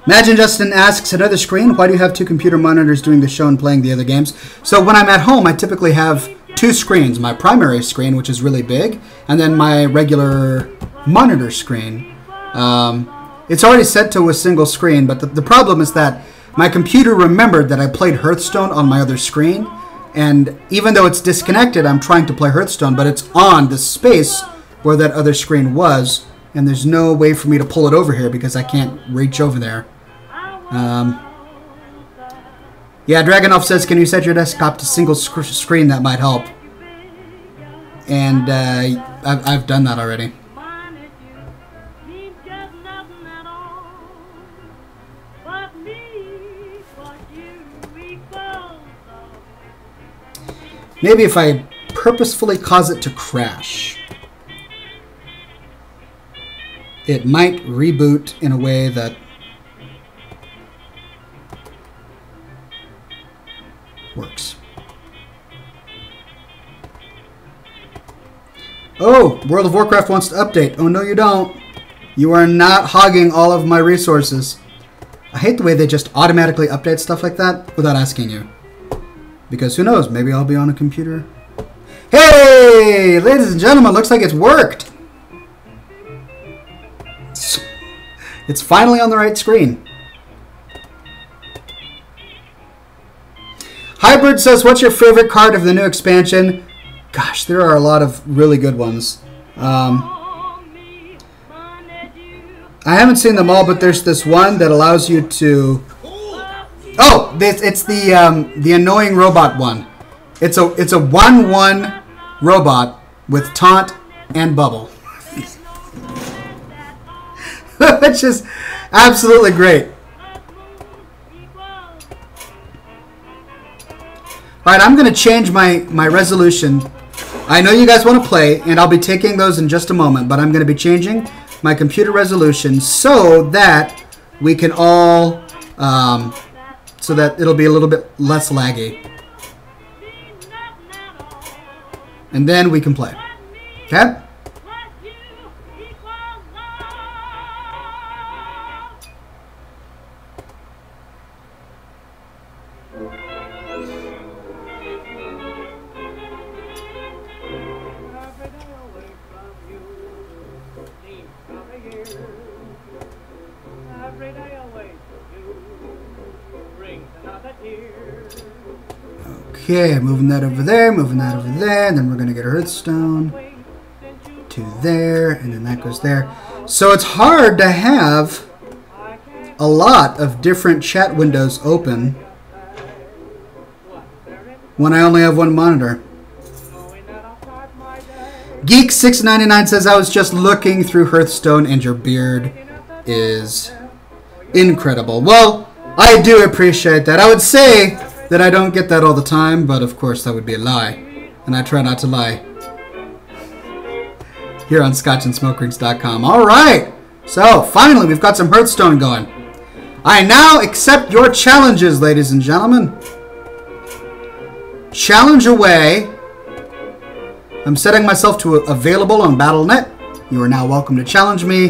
Imagine Justin asks, another screen, why do you have 2 computer monitors doing the show and playing the other games? So when I'm at home, I typically have 2 screens. My primary screen, which is really big, and then my regular monitor screen. It's already set to a single screen, but the problem is that my computer remembered that I played Hearthstone on my other screen. And even though it's disconnected, I'm trying to play Hearthstone, but it's on the space where that other screen was, and there's no way for me to pull it over here because I can't reach over there. Yeah, Dragonoff says, can you set your desktop to single screen? That might help. And I've done that already. Maybe if I purposefully cause it to crash, it might reboot in a way that works. Oh, World of Warcraft wants to update. Oh, no, you don't. You are not hogging all of my resources. I hate the way they just automatically update stuff like that without asking you. Because who knows, maybe I'll be on a computer. Hey, ladies and gentlemen, looks like it's worked. It's finally on the right screen. Hybrid says, what's your favorite card of the new expansion? Gosh, there are a lot of really good ones. I haven't seen them all, but there's this one that allows you to... Oh, it's the annoying robot one. It's a 1/1 robot with taunt and bubble, which is absolutely great. All right, I'm going to change my resolution. I know you guys want to play, and I'll be taking those in just a moment. But I'm going to be changing my computer resolution so that we can all. So that it'll be a little bit less laggy. And then we can play. Okay? Okay, moving that over there, then we're going to get a Hearthstone. to there, and then that goes there. So it's hard to have a lot of different chat windows open when I only have one monitor. Geek699 says, I was just looking through Hearthstone and your beard is incredible. Well, I do appreciate that. I would say that I don't get that all the time, but of course that would be a lie. And I try not to lie. Here on ScotchandSmokerings.com. Alright, so finally we've got some Hearthstone going. I now accept your challenges, ladies and gentlemen. Challenge away. I'm setting myself to available on Battle.net. You are now welcome to challenge me.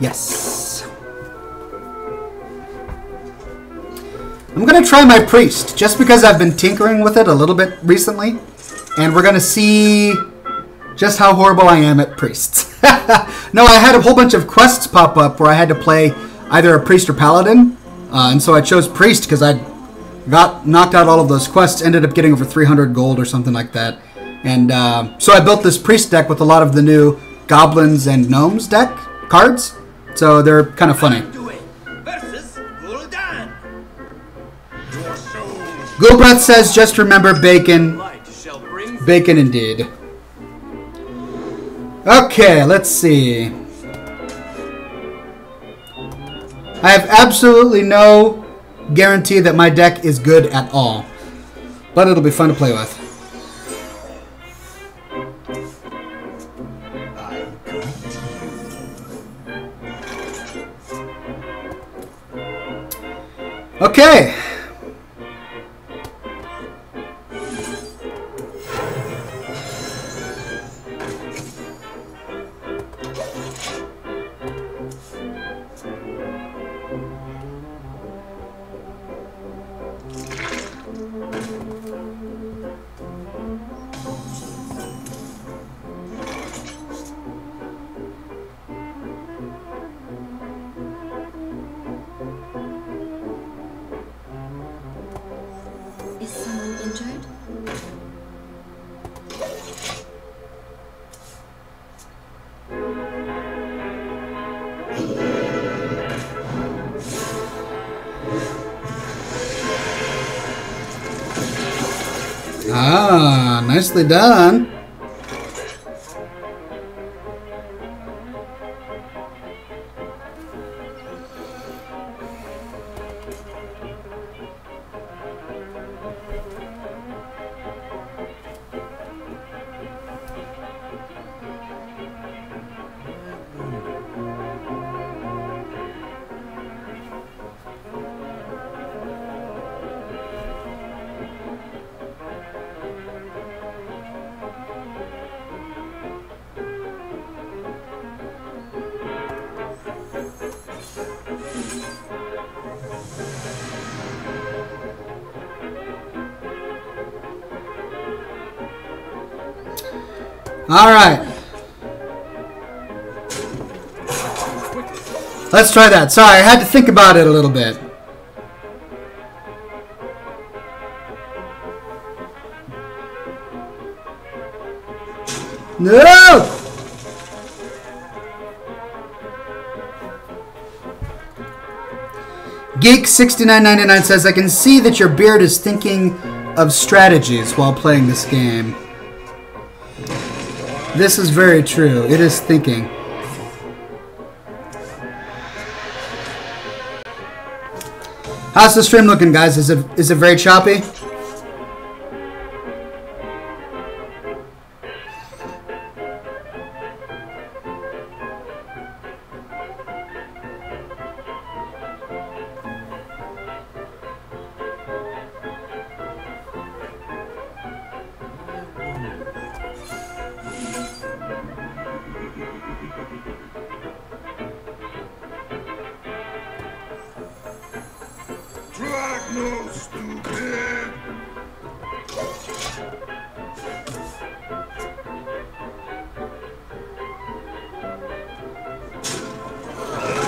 Yes. I'm going to try my priest, just because I've been tinkering with it a little bit recently. And we're going to see just how horrible I am at priests. No, I had a whole bunch of quests pop up where I had to play either a priest or paladin. And so I chose priest because I got knocked out all of those quests, ended up getting over 300 gold or something like that. And so I built this priest deck with a lot of the new goblins and gnomes deck cards. So they're kind of funny. Ghoulbreath says, just remember bacon. Bacon indeed. Okay, let's see. I have absolutely no guarantee that my deck is good at all. But it'll be fun to play with. Okay. Is someone injured? Ah, nicely done. All right. Let's try that. Sorry, I had to think about it a little bit. No! Geek6999 says, I can see that your beard is thinking of strategies while playing this game. This is very true. It is thinking. How's the stream looking, guys? Is it very choppy?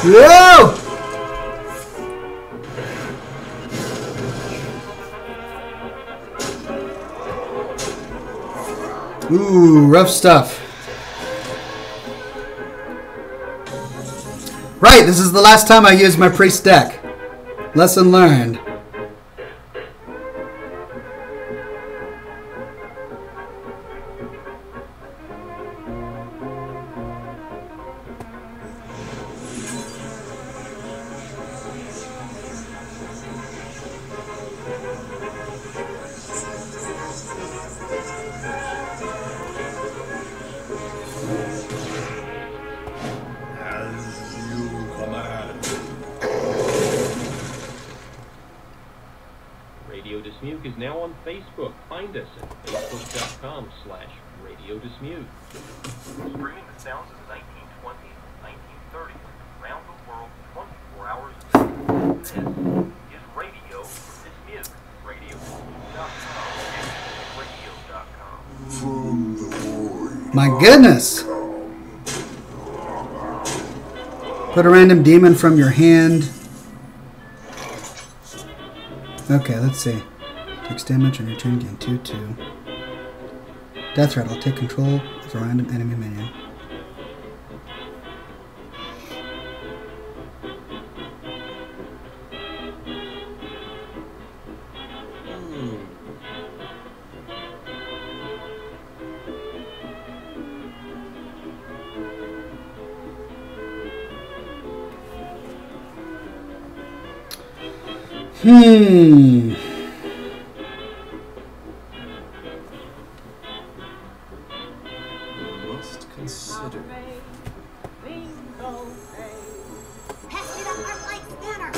Whoa! Ooh, rough stuff. right, this is the last time I use my priest deck. Lesson learned. Radio Dismute is now on Facebook. Find us at facebook.com/RadioDismute. Streaming the sounds of the 1920s and 1930s around the world 24 hours a day. This is Radio Dismute. Radio.com. My goodness! Put a random demon from your hand. Okay, let's see. Takes damage and return gain 2/2. Death Rattle. Take control of a random enemy minion. Must consider. Pass me the heart-like spanner.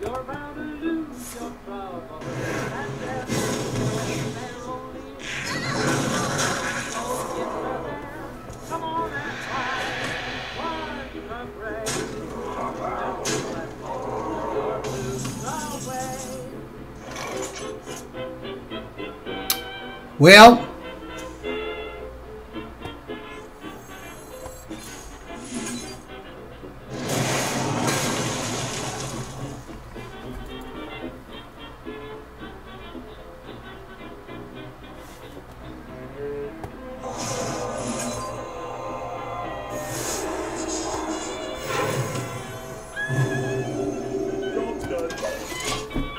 You're bound to lose your trouble. Come on and fight. Watch the brave. Your blues away. Well,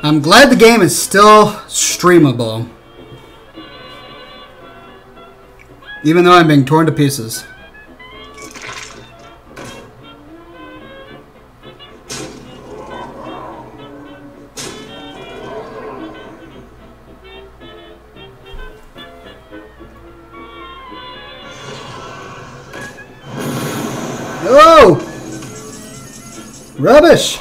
I'm glad the game is still streamable. Even though I'm being torn to pieces. Oh! Rubbish!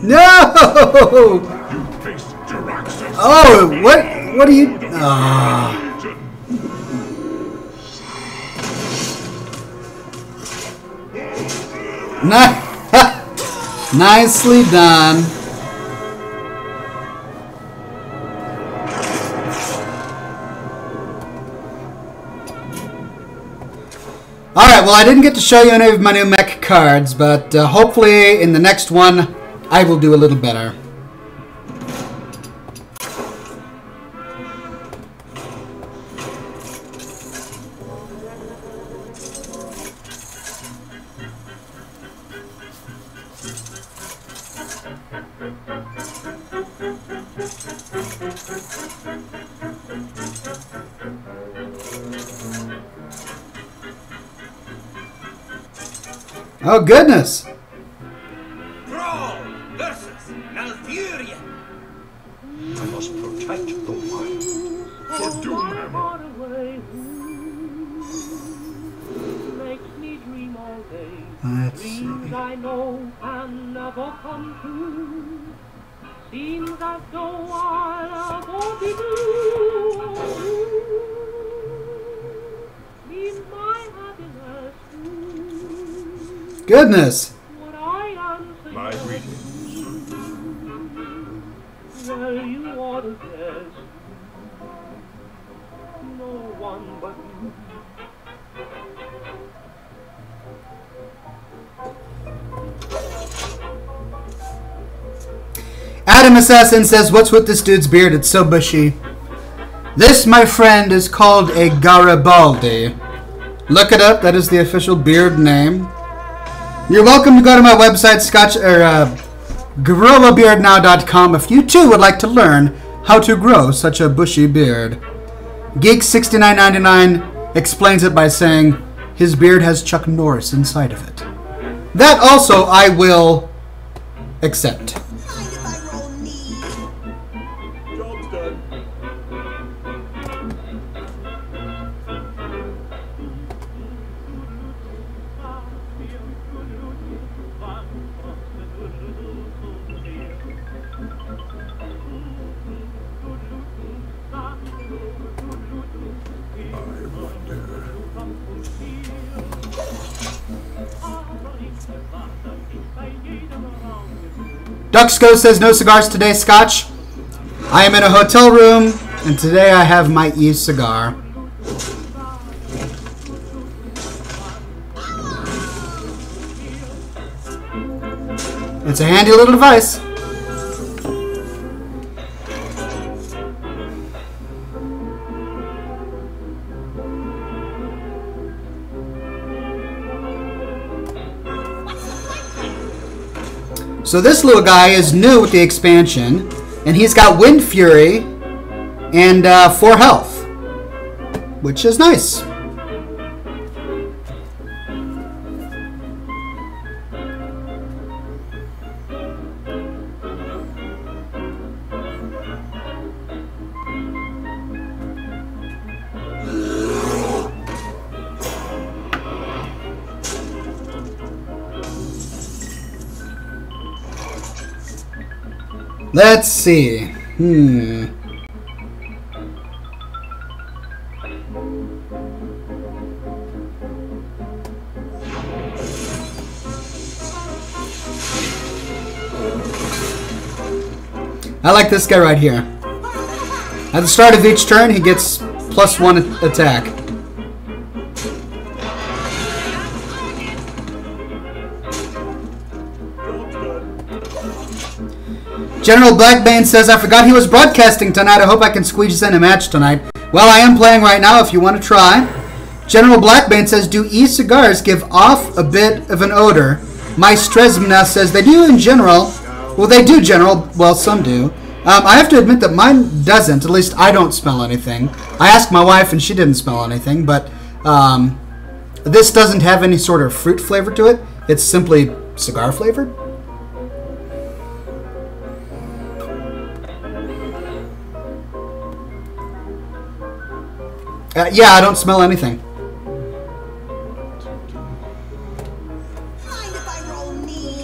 No! Oh, what are you? Nicely done. Alright, well I didn't get to show you any of my new mech cards, but hopefully in the next one I will do a little better. Oh, goodness. Brawl versus Malfurion. I must protect the wild for Doomhammer. Makes me dream all day. Let's see. Dreams I know can never come true. Seems as though I'll never be blue. Seems my happiness too. Goodness. What I answer My yes. greetings. Well, you ought to guess. No one but you. Adam Assassin says, what's with this dude's beard? It's so bushy. This, my friend, is called a Garibaldi. Look it up. That is the official beard name. You're welcome to go to my website, Scotch or GrowABeardNow.com, if you too would like to learn how to grow such a bushy beard. Geek6999 explains it by saying his beard has Chuck Norris inside of it. That also I will accept. Mind if I roll knee? Job's done. I wonder. Duxco says no cigars today, Scotch. I am in a hotel room, and today I have my e-cigar. It's a handy little device. So this little guy is new with the expansion, and he's got Wind Fury and 4 health, which is nice. Let's see. I like this guy right here. At the start of each turn, he gets +1 attack. General Blackbane says, I forgot he was broadcasting tonight. I hope I can squeeze in a match tonight. Well, I am playing right now if you want to try. General Blackbane says, do e-cigars give off a bit of an odor? My Stresmna says, they do in general. Well, they do, General. Well, some do. I have to admit that mine doesn't. At least I don't smell anything. I asked my wife and she didn't smell anything. But this doesn't have any sort of fruit flavor to it. It's simply cigar flavored. Yeah, I don't smell anything. Mind if I roll knee?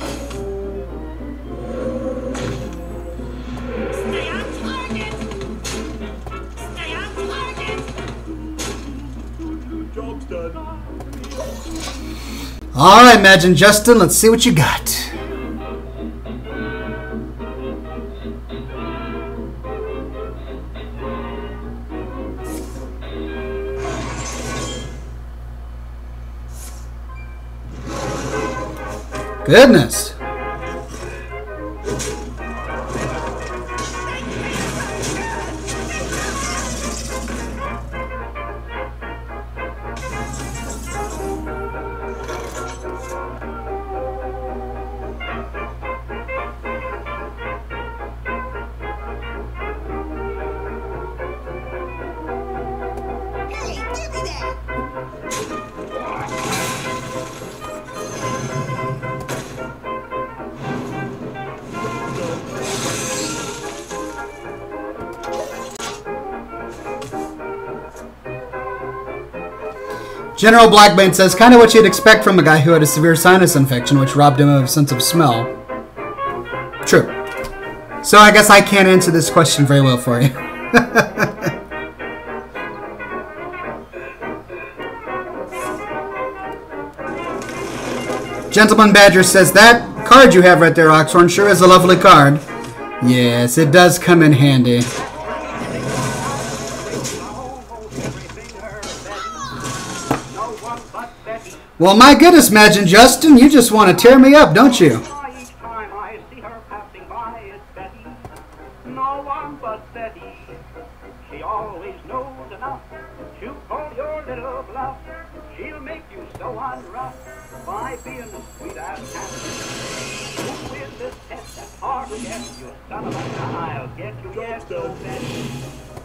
Stay on target! Stay on target! Job's done. All right, Imagine Justin, let's see what you got. Goodness. Hey, give me that! General Blackbane says, kind of what you'd expect from a guy who had a severe sinus infection, which robbed him of a sense of smell. True. So I guess I can't answer this question very well for you. Gentleman Badger says, that card you have right there, Oxhorn, sure is a lovely card. Yes, it does come in handy. Well, my goodness, Imagine Justin, you just want to tear me up, don't you? Each time I see her passing by, it's Betty. No one but Betty. She always knows enough to call your little bluff. She'll make you so unrough by being the sweet-ass cat. Who is this pet that's hard to get? You son of a gun, I'll get you yet, so Betty.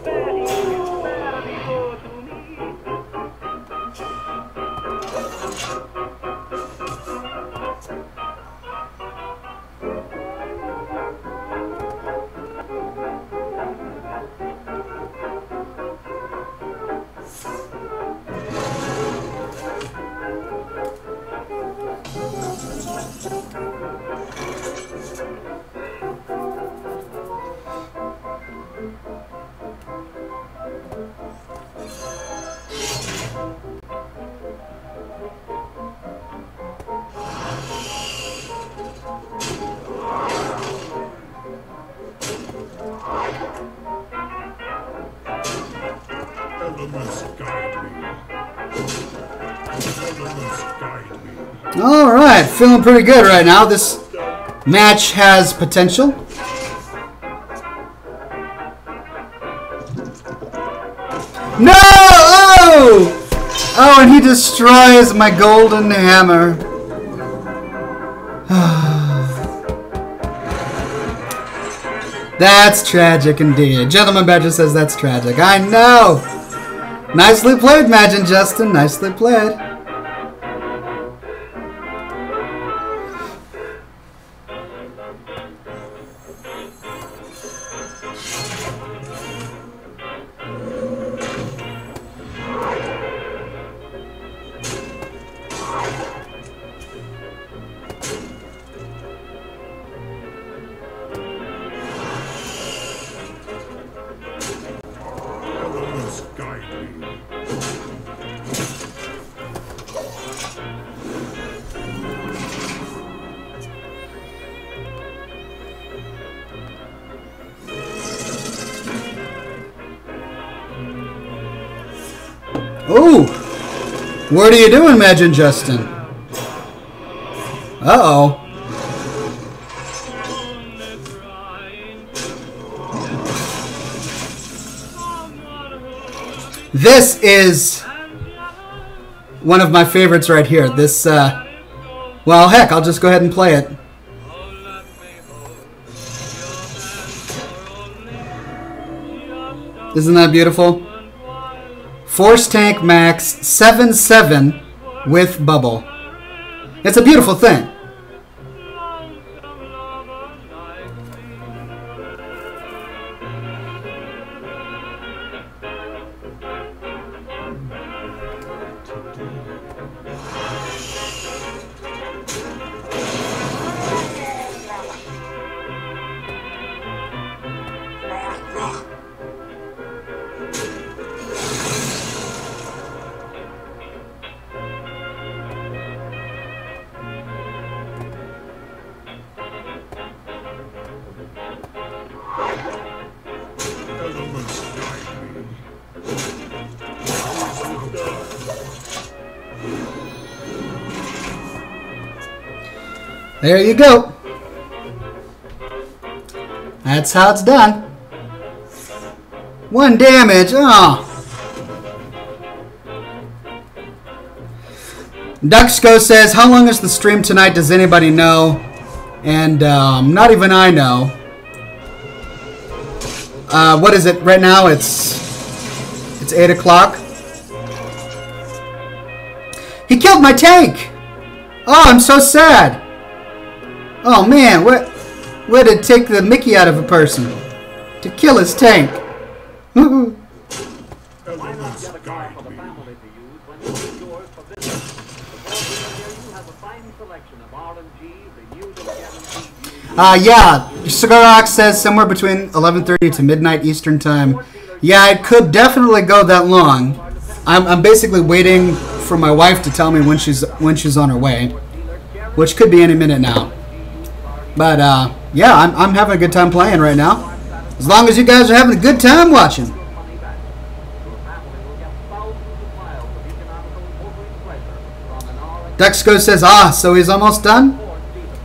Betty, you better be good to me. All right, feeling pretty good right now. This match has potential. No! Oh! Oh, and he destroys my golden hammer. That's tragic indeed. Gentleman Badger says that's tragic. I know. Nicely played, Imagine Justin. Nicely played. Ooh! What are you doing, Imagine Justin? Uh-oh. This is one of my favorites right here. This, well, heck, I'll just go ahead and play it. Isn't that beautiful? Force Tank Max 7.7 with bubble. It's a beautiful thing. There you go. That's how it's done. 1 damage. Oh. Duxco says, how long is the stream tonight? Does anybody know? And not even I know. What is it right now? It's 8 o'clock. He killed my tank. Oh, I'm so sad. Oh man, way to take the mickey out of a person to kill his tank. Elements guide me. Yeah, Cigar Ox says somewhere between 11:30 to midnight Eastern time. Yeah, it could definitely go that long. I'm basically waiting for my wife to tell me when she's on her way, which could be any minute now. But yeah, I'm having a good time playing right now. As long as you guys are having a good time watching. Dexco says, so he's almost done?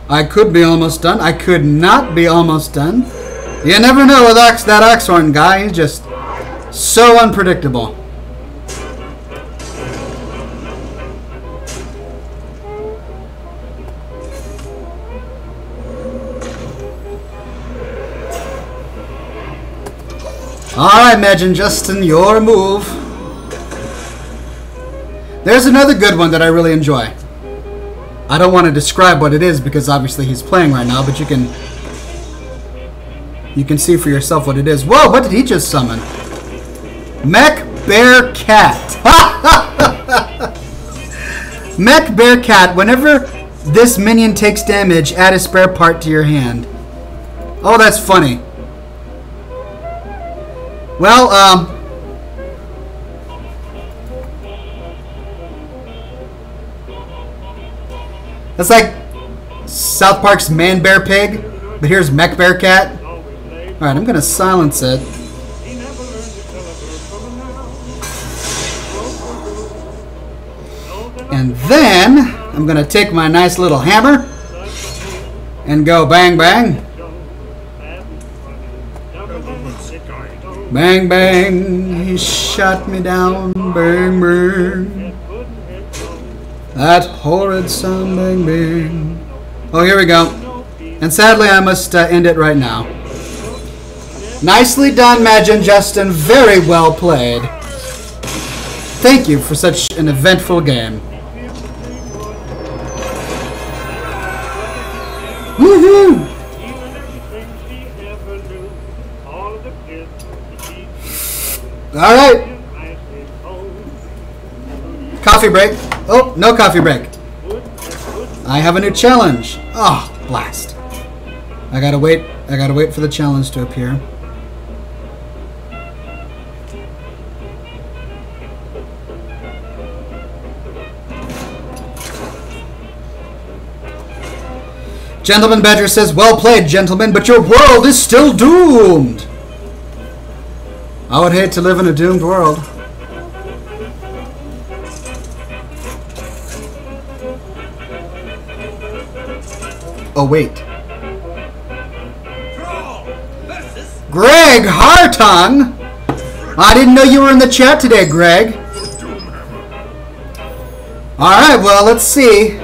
I could be almost done. I could not be almost done. You never know with that Oxhorn guy. He's just so unpredictable. Alright, Imagine Justin, your move. There's another good one that I really enjoy. I don't want to describe what it is because obviously he's playing right now, but you can see for yourself what it is. Whoa, what did he just summon? Mech Bear Cat. Mech Bear Cat. Whenever this minion takes damage, add a spare part to your hand. Oh, that's funny. Well, that's like South Park's Man Bear Pig, but here's Mech Bear Cat. Alright, I'm gonna silence it. And then I'm gonna take my nice little hammer and go bang bang. Bang bang, he shot me down, bang bang. That horrid sound, bang bang. Oh, here we go. And sadly, I must end it right now. Nicely done, Imagine Justin. Very well played. Thank you for such an eventful game. Woohoo! Alright. Coffee break. Oh, no coffee break. I have a new challenge. Oh, blast. I gotta wait for the challenge to appear. Gentleman Badger says, well played, gentlemen, but your world is still doomed. I would hate to live in a doomed world. Oh, wait. Greg Hartung? I didn't know you were in the chat today, Greg. Alright, well, let's see.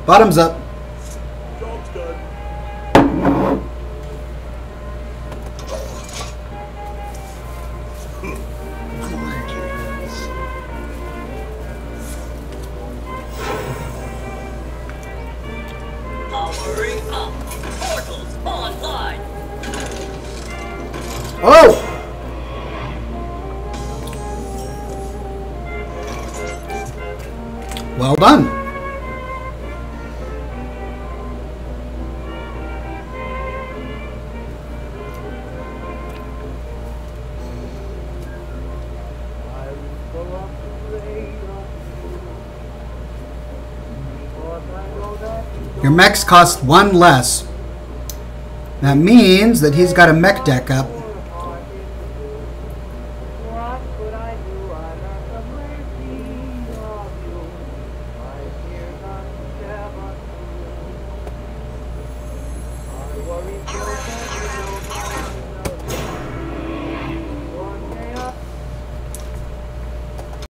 Bottoms up. Job's done. Powering up. Portals online. Oh! Well done. Your mechs cost one less. That means that he's got a mech deck up.